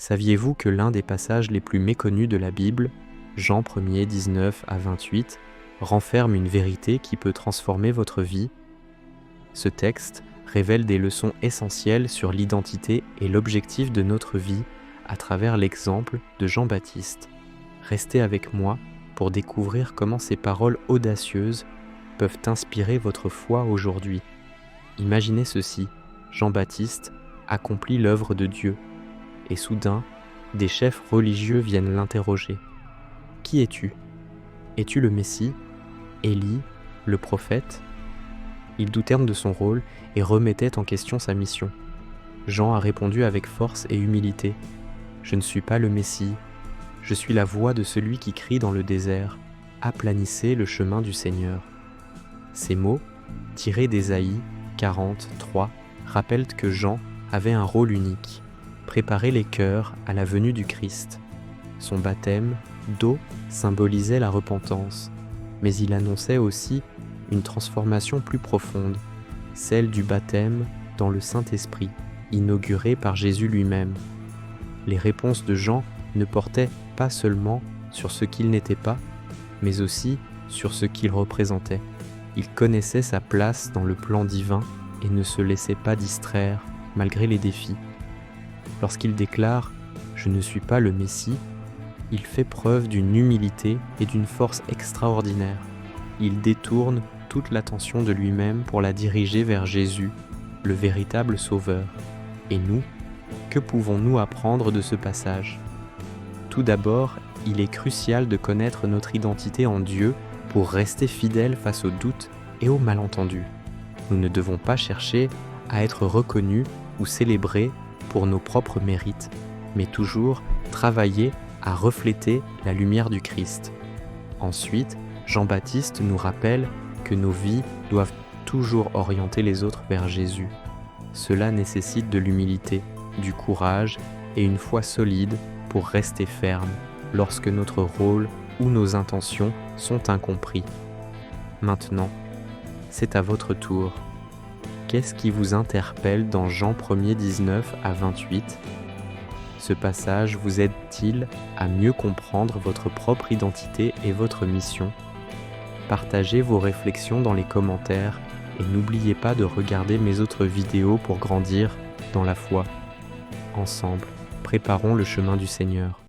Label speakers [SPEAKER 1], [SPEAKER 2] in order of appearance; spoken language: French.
[SPEAKER 1] Saviez-vous que l'un des passages les plus méconnus de la Bible, Jean 1er 19 à 28, renferme une vérité qui peut transformer votre vie? Ce texte révèle des leçons essentielles sur l'identité et l'objectif de notre vie à travers l'exemple de Jean-Baptiste. Restez avec moi pour découvrir comment ces paroles audacieuses peuvent inspirer votre foi aujourd'hui. Imaginez ceci, Jean-Baptiste accomplit l'œuvre de Dieu, et soudain, des chefs religieux viennent l'interroger. « Qui es-tu ? Es-tu le Messie ? Élie, le prophète ?» Il doutait de son rôle et remettait en question sa mission. Jean a répondu avec force et humilité. « Je ne suis pas le Messie, je suis la voix de celui qui crie dans le désert. Aplanissez le chemin du Seigneur. » Ces mots, tirés d'Ésaïe 40:3, rappellent que Jean avait un rôle unique, préparer les cœurs à la venue du Christ. Son baptême d'eau symbolisait la repentance, mais il annonçait aussi une transformation plus profonde, celle du baptême dans le Saint-Esprit, inauguré par Jésus lui-même. Les réponses de Jean ne portaient pas seulement sur ce qu'il n'était pas, mais aussi sur ce qu'il représentait. Il connaissait sa place dans le plan divin et ne se laissait pas distraire malgré les défis. Lorsqu'il déclare « Je ne suis pas le Messie », il fait preuve d'une humilité et d'une force extraordinaire. Il détourne toute l'attention de lui-même pour la diriger vers Jésus, le véritable Sauveur. Et nous, que pouvons-nous apprendre de ce passage ? Tout d'abord, il est crucial de connaître notre identité en Dieu pour rester fidèle face aux doutes et aux malentendus. Nous ne devons pas chercher à être reconnus ou célébrés pour nos propres mérites, mais toujours travailler à refléter la lumière du Christ. Ensuite, Jean-Baptiste nous rappelle que nos vies doivent toujours orienter les autres vers Jésus. Cela nécessite de l'humilité, du courage et une foi solide pour rester ferme lorsque notre rôle ou nos intentions sont incompris. Maintenant, c'est à votre tour. Qu'est-ce qui vous interpelle dans Jean 1er 19 à 28 ? Ce passage vous aide-t-il à mieux comprendre votre propre identité et votre mission ? Partagez vos réflexions dans les commentaires et n'oubliez pas de regarder mes autres vidéos pour grandir dans la foi. Ensemble, préparons le chemin du Seigneur.